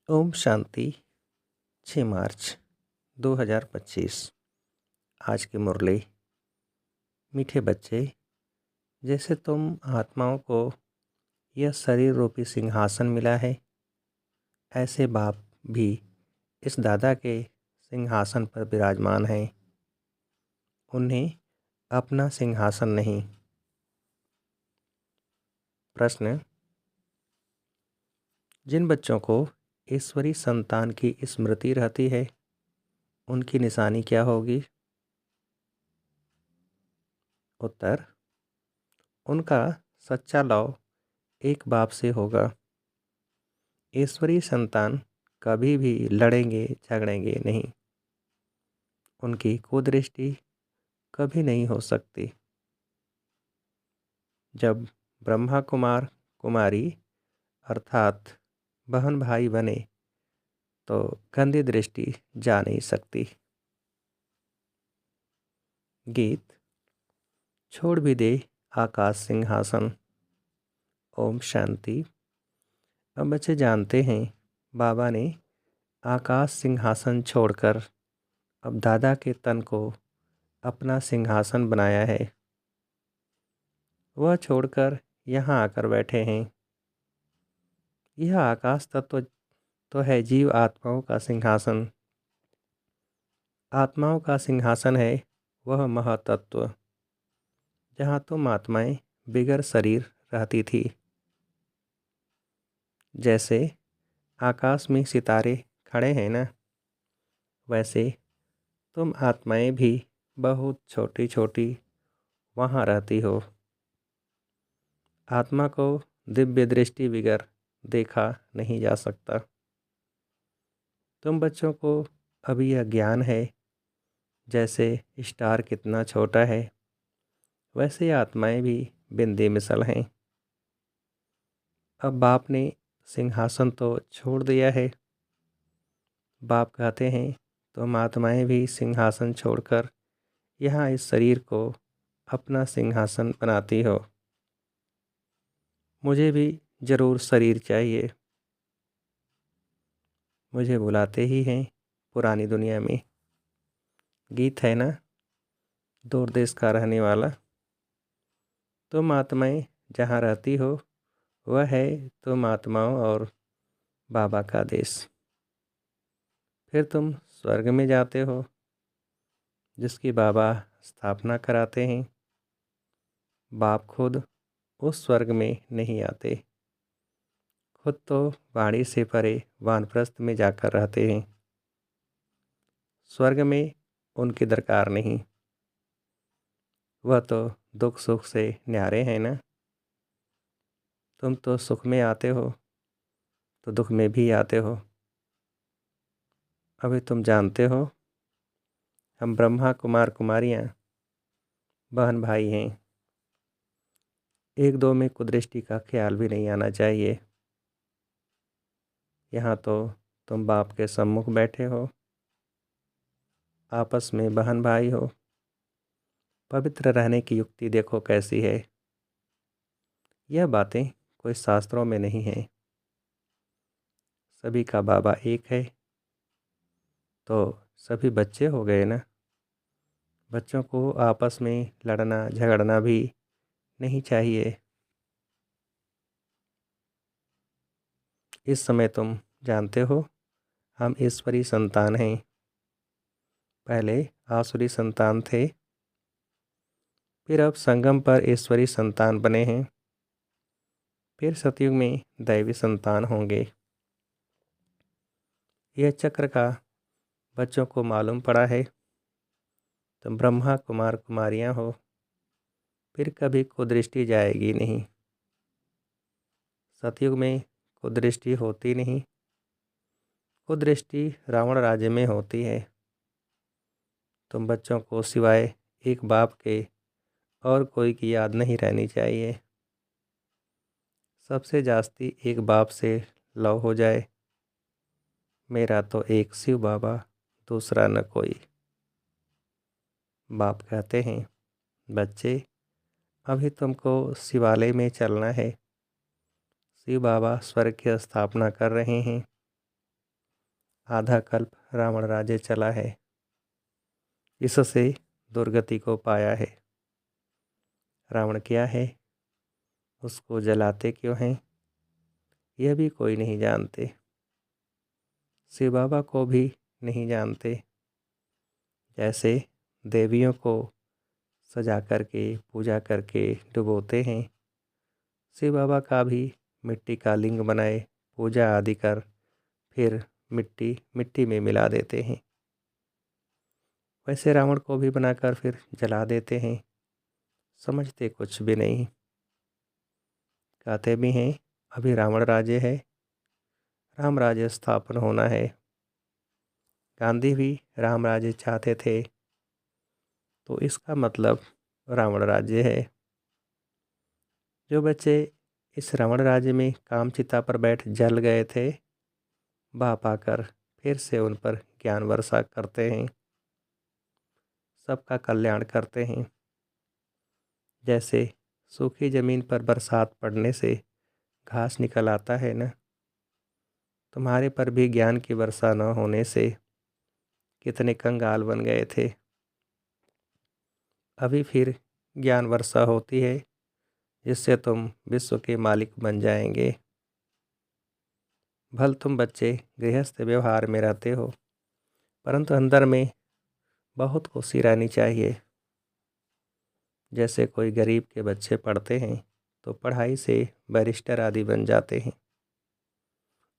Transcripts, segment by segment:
ओम शांति। 6 मार्च 2025। आज की मुरली। मीठे बच्चे, जैसे तुम आत्माओं को यह शरीर रूपी सिंहासन मिला है, ऐसे बाप भी इस दादा के सिंहासन पर विराजमान हैं। उन्हें अपना सिंहासन नहीं। प्रश्न: जिन बच्चों को ईश्वरी संतान की स्मृति रहती है, उनकी निशानी क्या होगी? उत्तर: उनका सच्चा लव एक बाप से होगा। ईश्वरी संतान कभी भी लड़ेंगे झगड़ेंगे नहीं। उनकी कुदृष्टि कभी नहीं हो सकती। जब ब्रह्मा कुमार कुमारी अर्थात बहन भाई बने तो गंदी दृष्टि जा नहीं सकती। गीत। छोड़ भी दे आकाश सिंहासन। ओम शांति। अब बच्चे जानते हैं, बाबा ने आकाश सिंहासन छोड़कर अब दादा के तन को अपना सिंहासन बनाया है। वह छोड़कर यहाँ आकर बैठे हैं। यह आकाश तत्व तो है जीव आत्माओं का सिंहासन। आत्माओं का सिंहासन है वह महातत्व, जहाँ तुम आत्माएं बिगर शरीर रहती थी। जैसे आकाश में सितारे खड़े हैं ना, वैसे तुम आत्माएं भी बहुत छोटी छोटी वहाँ रहती हो। आत्मा को दिव्य दृष्टि बिगर देखा नहीं जा सकता। तुम बच्चों को अभी यह ज्ञान है, जैसे स्टार कितना छोटा है, वैसे आत्माएं भी बिंदी मिसल हैं। अब बाप ने सिंहासन तो छोड़ दिया है। बाप कहते हैं तुम आत्माएं भी सिंहासन छोड़कर यहाँ इस शरीर को अपना सिंहासन बनाती हो। मुझे भी ज़रूर शरीर चाहिए। मुझे बुलाते ही हैं पुरानी दुनिया में। गीत है ना, दूर देश का रहने वाला। तुम आत्माएं जहाँ रहती हो, वह है तुम आत्माओं और बाबा का देश। फिर तुम स्वर्ग में जाते हो, जिसकी बाबा स्थापना कराते हैं। बाप खुद उस स्वर्ग में नहीं आते, खुद तो वाणी से परे वानप्रस्थ में जाकर रहते हैं। स्वर्ग में उनकी दरकार नहीं। वह तो दुख सुख से न्यारे हैं ना। तुम तो सुख में आते हो तो दुख में भी आते हो। अभी तुम जानते हो, हम ब्रह्मा कुमार कुमारियाँ बहन भाई हैं। एक दो में कुदृष्टि का ख्याल भी नहीं आना चाहिए। यहाँ तो तुम बाप के सम्मुख बैठे हो, आपस में बहन भाई हो। पवित्र रहने की युक्ति देखो कैसी है। यह बातें कोई शास्त्रों में नहीं हैं। सभी का बाबा एक है, तो सभी बच्चे हो गए ना। बच्चों को आपस में लड़ना झगड़ना भी नहीं चाहिए। इस समय तुम जानते हो, हम ईश्वरी संतान हैं। पहले आसुरी संतान थे, फिर अब संगम पर ईश्वरी संतान बने हैं। फिर सतयुग में दैवी संतान होंगे। यह चक्र का बच्चों को मालूम पड़ा है। तुम ब्रह्मा कुमार कुमारियाँ हो, फिर कभी कुदृष्टि जाएगी नहीं। सतयुग में कुदृष्टि होती नहीं। कुदृष्टि रावण राज्य में होती है। तुम बच्चों को सिवाय एक बाप के और कोई की याद नहीं रहनी चाहिए। सबसे जास्ती एक बाप से लव हो जाए। मेरा तो एक शिव बाबा, दूसरा न कोई। बाप कहते हैं, बच्चे अभी तुमको शिवालय में चलना है। शिव बाबा स्वर्ग की स्थापना कर रहे हैं। आधा कल्प रावण राज्य चला है, इससे दुर्गति को पाया है। रावण क्या है, उसको जलाते क्यों हैं, यह भी कोई नहीं जानते। शिव बाबा को भी नहीं जानते। जैसे देवियों को सजा करके पूजा करके डुबोते हैं, शिव बाबा का भी मिट्टी का लिंग बनाए पूजा आदि कर फिर मिट्टी मिट्टी में मिला देते हैं। वैसे रावण को भी बनाकर फिर जला देते हैं, समझते कुछ भी नहीं। कहते भी हैं अभी रावण राज्य है, राम राज्य स्थापन होना है। गांधी भी राम राज्य चाहते थे, तो इसका मतलब रावण राज्य है। जो बच्चे इस रावण राज्य में कामचिता पर बैठ जल गए थे, बाप आकर फिर से उन पर ज्ञान वर्षा करते हैं, सबका कल्याण करते हैं। जैसे सूखी ज़मीन पर बरसात पड़ने से घास निकल आता है ना, तुम्हारे पर भी ज्ञान की वर्षा न होने से कितने कंगाल बन गए थे। अभी फिर ज्ञान वर्षा होती है, जिससे तुम विश्व के मालिक बन जाएंगे। भल तुम बच्चे गृहस्थ व्यवहार में रहते हो, परंतु अंदर में बहुत खुशी रहनी चाहिए। जैसे कोई गरीब के बच्चे पढ़ते हैं तो पढ़ाई से बैरिस्टर आदि बन जाते हैं।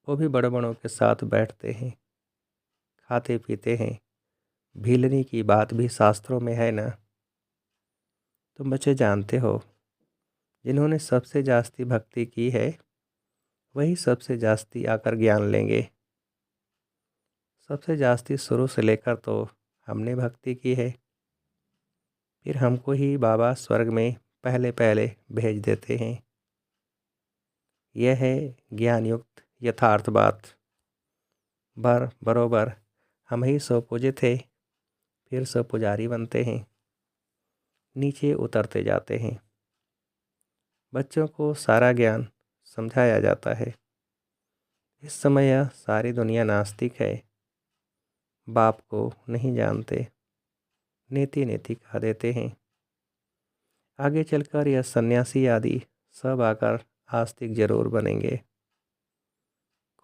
वो भी बड़े बड़ों के साथ बैठते हैं, खाते पीते हैं। भीलनी की बात भी शास्त्रों में है ना। तुम बच्चे जानते हो, जिन्होंने सबसे जास्ती भक्ति की है वही सबसे जास्ती आकर ज्ञान लेंगे। सबसे जास्ती शुरू से लेकर तो हमने भक्ति की है, फिर हमको ही बाबा स्वर्ग में पहले पहले भेज देते हैं। यह है ज्ञान युक्त यथार्थ बात। बरोबर हम ही सो पूजे थे, फिर सो पुजारी बनते हैं, नीचे उतरते जाते हैं। बच्चों को सारा ज्ञान समझाया जाता है। इस समय यह सारी दुनिया नास्तिक है, बाप को नहीं जानते, नीति नीति कह देते हैं। आगे चलकर यह सन्यासी आदि सब आकर आस्तिक जरूर बनेंगे।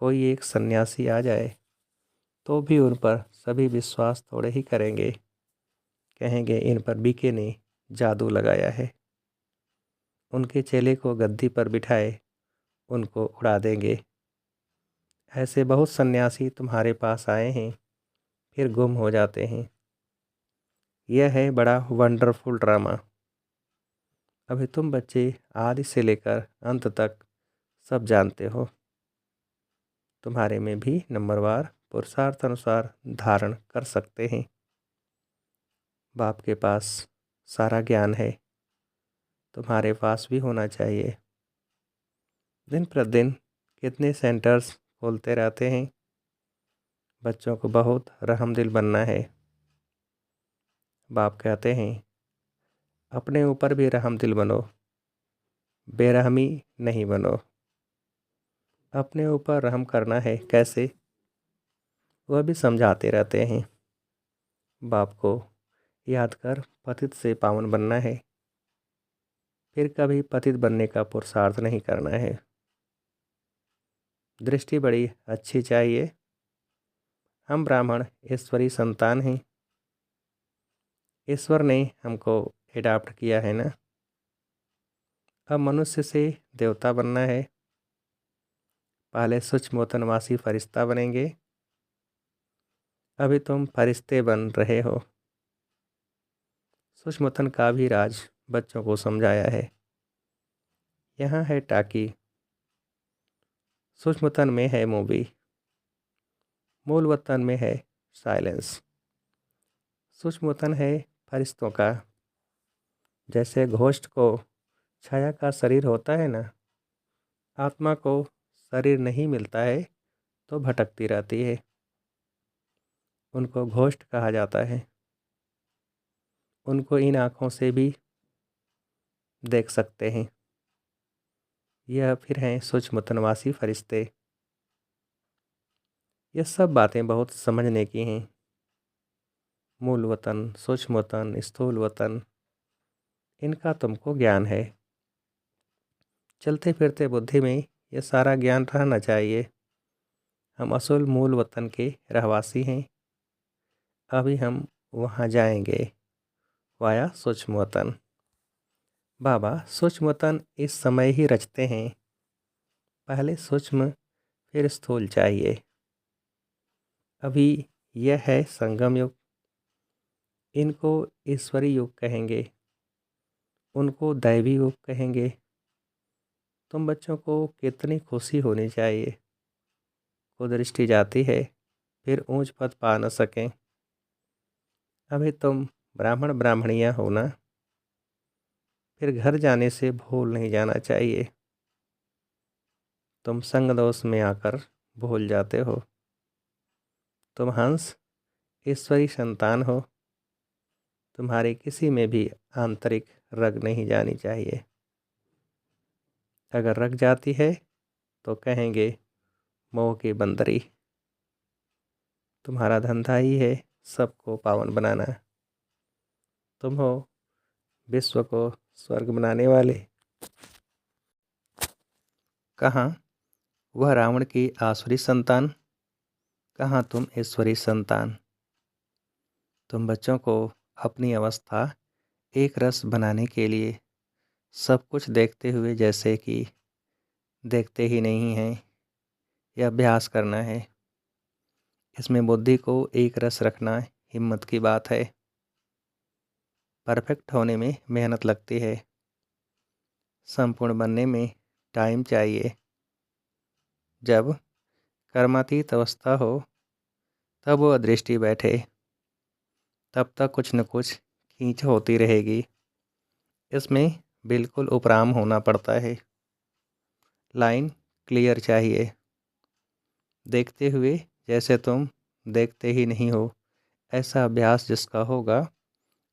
कोई एक सन्यासी आ जाए तो भी उन पर सभी विश्वास थोड़े ही करेंगे, कहेंगे इन पर बीके ने जादू लगाया है। उनके चेले को गद्दी पर बिठाए उनको उड़ा देंगे। ऐसे बहुत सन्यासी तुम्हारे पास आए हैं, फिर गुम हो जाते हैं। यह है बड़ा वंडरफुल ड्रामा। अभी तुम बच्चे आदि से लेकर अंत तक सब जानते हो। तुम्हारे में भी नंबरवार पुरुषार्थ अनुसार धारण कर सकते हैं। बाप के पास सारा ज्ञान है, तुम्हारे पास भी होना चाहिए। दिन प्रतिदिन कितने सेंटर्स खोलते रहते हैं। बच्चों को बहुत रहमदिल बनना है। बाप कहते हैं अपने ऊपर भी रहमदिल बनो, बेरहमी नहीं बनो। अपने ऊपर रहम करना है कैसे, वह भी समझाते रहते हैं। बाप को याद कर पतित से पावन बनना है, फिर कभी पतित बनने का पुरुषार्थ नहीं करना है। दृष्टि बड़ी अच्छी चाहिए। हम ब्राह्मण ईश्वरी संतान हैं। ईश्वर ने हमको एडाप्ट किया है ना। अब मनुष्य से देवता बनना है। पहले सूक्ष्मोतनवासी फरिश्ता बनेंगे, अभी तुम फरिश्ते बन रहे हो। सूक्ष्मोतन का भी राज बच्चों को समझाया है। यहाँ है टाकी, सूक्ष्मतन में है मूवी, मूल वतन में है साइलेंस। सूक्ष्मतन है फरिश्तों का। जैसे घोस्ट को छाया का शरीर होता है ना, आत्मा को शरीर नहीं मिलता है तो भटकती रहती है, उनको घोस्ट कहा जाता है। उनको इन आँखों से भी देख सकते हैं। यह फिर हैं सूक्ष्मतनवासी फरिश्ते। ये सब बातें बहुत समझने की हैं। मूल वतन, सूक्ष्म वतन, स्थूल वतन, इनका तुमको ज्ञान है। चलते फिरते बुद्धि में ये सारा ज्ञान रहना चाहिए। हम असल मूल वतन के रहवासी हैं। अभी हम वहाँ जाएंगे वाया सूक्ष्म वतन। बाबा सूक्ष्म वतन इस समय ही रचते हैं। पहले सूक्ष्म फिर स्थूल चाहिए। अभी यह है संगम युग। इनको ईश्वरी युग कहेंगे, उनको दैवी युग कहेंगे। तुम बच्चों को कितनी खुशी होनी चाहिए। कुदृष्टि जाती है फिर ऊंच पद पा न सकें। अभी तुम ब्राह्मण ब्राह्मणियाँ हो ना, फिर घर जाने से भूल नहीं जाना चाहिए। तुम संग दोष में आकर भूल जाते हो। तुम हंस ईश्वरी संतान हो। तुम्हारे किसी में भी आंतरिक रग नहीं जानी चाहिए। अगर रग जाती है तो कहेंगे मोह की बंदरी। तुम्हारा धंधा ही है सबको पावन बनाना। तुम हो विश्व को स्वर्ग बनाने वाले। कहाँ वह रावण की आसुरी संतान, कहाँ तुम ईश्वरी संतान। तुम बच्चों को अपनी अवस्था एक रस बनाने के लिए सब कुछ देखते हुए जैसे कि देखते ही नहीं हैं, यह अभ्यास करना है। इसमें बुद्धि को एक रस रखना हिम्मत की बात है। परफेक्ट होने में मेहनत लगती है। संपूर्ण बनने में टाइम चाहिए। जब कर्मातीत अवस्था हो तब वो दृष्टि बैठे, तब तक कुछ न कुछ खींच होती रहेगी। इसमें बिल्कुल उपराम होना पड़ता है। लाइन क्लियर चाहिए। देखते हुए जैसे तुम देखते ही नहीं हो, ऐसा अभ्यास जिसका होगा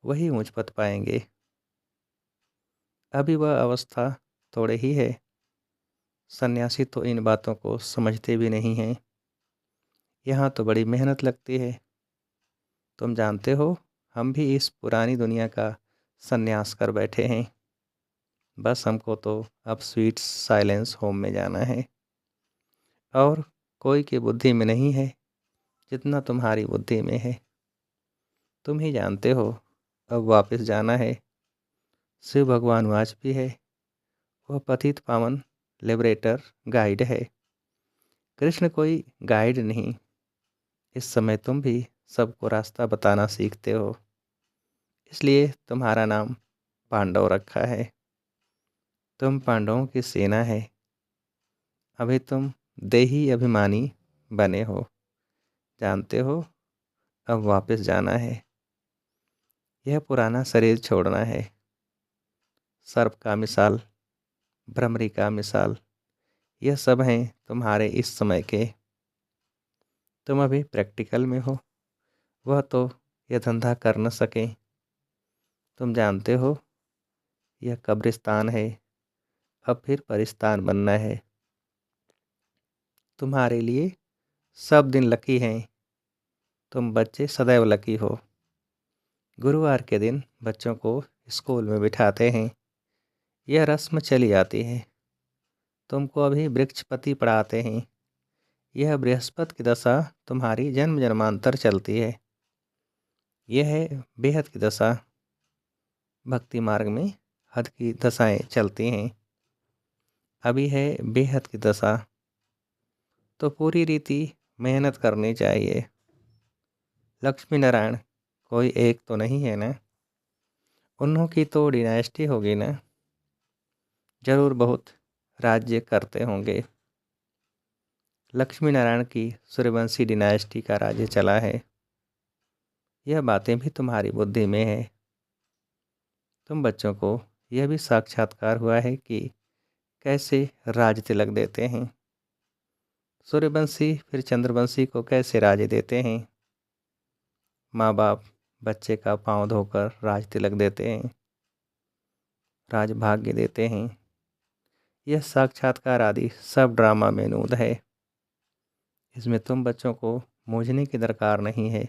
वही ऊंच पद पाएंगे। अभी वह अवस्था थोड़े ही है। सन्यासी तो इन बातों को समझते भी नहीं हैं। यहाँ तो बड़ी मेहनत लगती है। तुम जानते हो हम भी इस पुरानी दुनिया का सन्यास कर बैठे हैं। बस हमको तो अब स्वीट साइलेंस होम में जाना है। और कोई की बुद्धि में नहीं है जितना तुम्हारी बुद्धि में है। तुम ही जानते हो अब वापस जाना है। शिव भगवान आज भी है। वह पतित पावन लिबरेटर गाइड है। कृष्ण कोई गाइड नहीं। इस समय तुम भी सबको रास्ता बताना सीखते हो। इसलिए तुम्हारा नाम पांडव रखा है। तुम पांडवों की सेना है। अभी तुम देही अभिमानी बने हो। जानते हो अब वापस जाना है। यह पुराना शरीर छोड़ना है। सर्प का मिसाल, भ्रमरी का मिसाल, यह सब हैं तुम्हारे इस समय के। तुम अभी प्रैक्टिकल में हो, वह तो यह धंधा कर न सके। तुम जानते हो यह कब्रिस्तान है, अब फिर परिस्तान बनना है। तुम्हारे लिए सब दिन लकी हैं। तुम बच्चे सदैव लकी हो। गुरुवार के दिन बच्चों को स्कूल में बिठाते हैं। यह रस्म चली आती है। तुमको अभी वृक्षपति पढ़ाते हैं। यह बृहस्पति की दशा तुम्हारी जन्म जन्मांतर चलती है। यह है बेहद की दशा। भक्ति मार्ग में हद की दशाएं चलती हैं। अभी है बेहद की दशा। तो पूरी रीति मेहनत करनी चाहिए। लक्ष्मी नारायण कोई एक तो नहीं है ना। उन्हों की तो डिनाइस्टी होगी ना। जरूर बहुत राज्य करते होंगे। लक्ष्मी नारायण की सूर्यवंशी डिनाइस्टी का राज्य चला है। यह बातें भी तुम्हारी बुद्धि में है। तुम बच्चों को यह भी साक्षात्कार हुआ है कि कैसे राज तिलक देते हैं। सूर्यवंशी फिर चंद्रवंशी को कैसे राज देते हैं। माँ बाप बच्चे का पांव धोकर राज तिलक देते हैं, राजभाग्य देते हैं। यह साक्षात्कार आदि सब ड्रामा में नूद है। इसमें तुम बच्चों को मूंझने की दरकार नहीं है।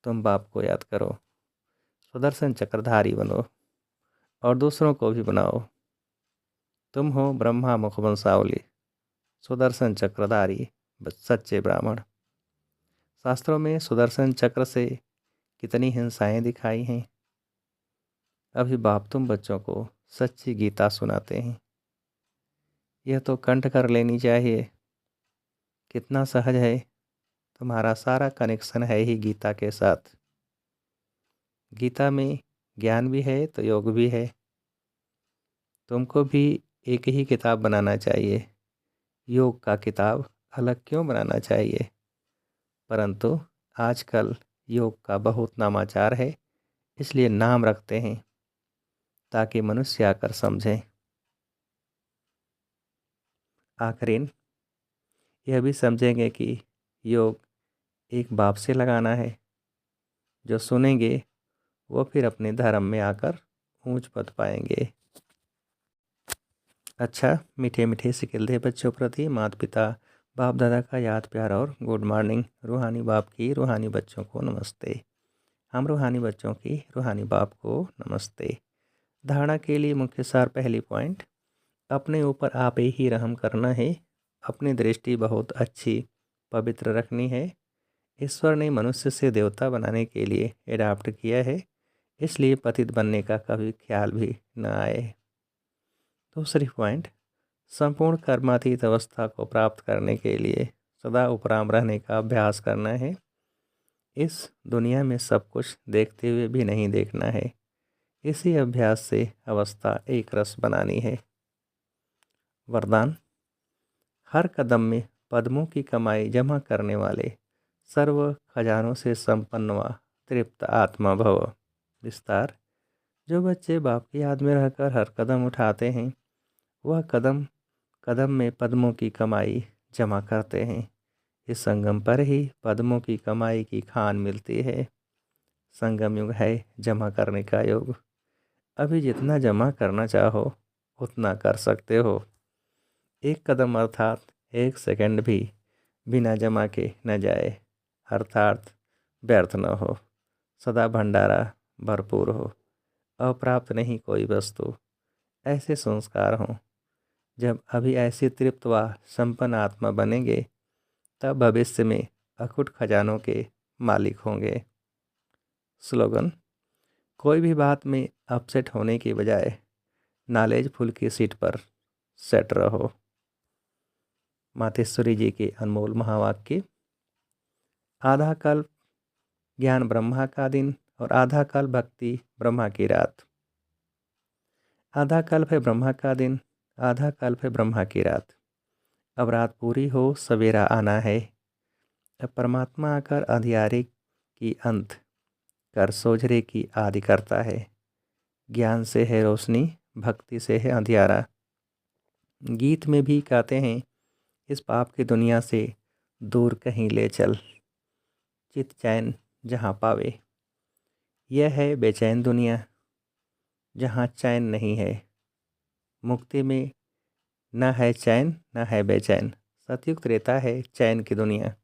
तुम बाप को याद करो, सुदर्शन चक्रधारी बनो और दूसरों को भी बनाओ। तुम हो ब्रह्मा मुख वंशावली, सुदर्शन चक्रधारी सच्चे ब्राह्मण। शास्त्रों में सुदर्शन चक्र से कितनी हिंसाएं दिखाई हैं। अभी बाप तुम बच्चों को सच्ची गीता सुनाते हैं। यह तो कंठ कर लेनी चाहिए। कितना सहज है, तुम्हारा सारा कनेक्शन है ही गीता के साथ। गीता में ज्ञान भी है तो योग भी है। तुमको भी एक ही किताब बनाना चाहिए। योग का किताब अलग क्यों बनाना चाहिए? परंतु आजकल योग का बहुत नामाचार है, इसलिए नाम रखते हैं ताकि मनुष्य आकर समझें। आखिरीन यह भी समझेंगे कि योग एक बाप से लगाना है। जो सुनेंगे वो फिर अपने धर्म में आकर ऊंच पद पाएंगे। अच्छा, मीठे मीठे सिकिलधे बच्चों प्रति माता पिता बाप दादा का याद प्यार और गुड मॉर्निंग। रूहानी बाप की रूहानी बच्चों को नमस्ते। हम रूहानी बच्चों की रूहानी बाप को नमस्ते। धारणा के लिए मुख्य सार पहली पॉइंट, अपने ऊपर आप ही रहम करना है। अपनी दृष्टि बहुत अच्छी पवित्र रखनी है। ईश्वर ने मनुष्य से देवता बनाने के लिए एडाप्ट किया है, इसलिए पतित बनने का कभी ख्याल भी न आए। दूसरी पॉइंट, संपूर्ण कर्मातीत अवस्था को प्राप्त करने के लिए सदा उपराम रहने का अभ्यास करना है। इस दुनिया में सब कुछ देखते हुए भी नहीं देखना है। इसी अभ्यास से अवस्था एक रस बनानी है। वरदान, हर कदम में पद्मों की कमाई जमा करने वाले सर्व खजानों से संपन्न व तृप्त आत्मा भव। विस्तार, जो बच्चे बाप की याद में रहकर हर कदम उठाते हैं वह कदम कदम में पद्मों की कमाई जमा करते हैं। इस संगम पर ही पद्मों की कमाई की खान मिलती है। संगम युग है जमा करने का युग। अभी जितना जमा करना चाहो उतना कर सकते हो। एक कदम अर्थात एक सेकंड भी बिना जमा के न जाए, अर्थात व्यर्थ न हो। सदा भंडारा भरपूर हो, अप्राप्त नहीं कोई वस्तु। ऐसे संस्कार हों। जब अभी ऐसी तृप्त व संपन्न आत्मा बनेंगे तब भविष्य में अखुट खजानों के मालिक होंगे। स्लोगन, कोई भी बात में अपसेट होने की बजाय नॉलेज फुल की सीट पर सेट रहो। मातेश्वरी जी के अनमोल महावाक्य। आधा कल्प ज्ञान ब्रह्मा का दिन और आधा कल्प भक्ति ब्रह्मा की रात। आधा कल्प है ब्रह्मा का दिन, आधा कल्प है ब्रह्मा की रात। अब रात पूरी हो सवेरा आना है। अब परमात्मा आकर अंधियारे की अंत कर सोझरे की आदि करता है। ज्ञान से है रोशनी, भक्ति से है अंधियारा। गीत में भी कहते हैं, इस पाप की दुनिया से दूर कहीं ले चल, चित चैन जहाँ पावे। यह है बेचैन दुनिया जहाँ चैन नहीं है। मुक्ति में न है चैन न है बेचैन, सतयुग त्रेता है चैन की दुनिया।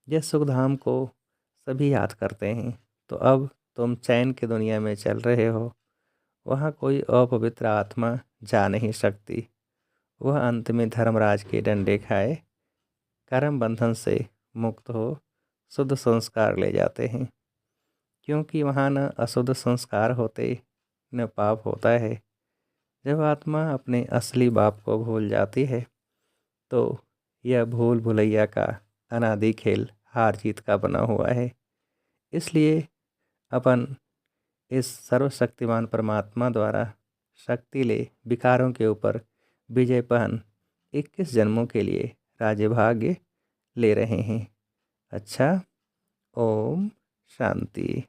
जिस सुखधाम को सभी याद करते हैं, तो अब तुम चैन की दुनिया में चल रहे हो। वहाँ कोई अपवित्र आत्मा जा नहीं सकती। वह अंत में धर्मराज के डंडे खाए कर्म बंधन से मुक्त हो शुद्ध संस्कार ले जाते हैं। क्योंकि वहाँ न अशुद्ध संस्कार होते न पाप होता है। जब आत्मा अपने असली बाप को भूल जाती है तो यह भूल भुलैया का अनादि खेल हार जीत का बना हुआ है। इसलिए अपन इस सर्वशक्तिमान परमात्मा द्वारा शक्ति ले विकारों के ऊपर विजय पहन 21 जन्मों के लिए राज्य भाग्य ले रहे हैं। अच्छा, ओम शांति।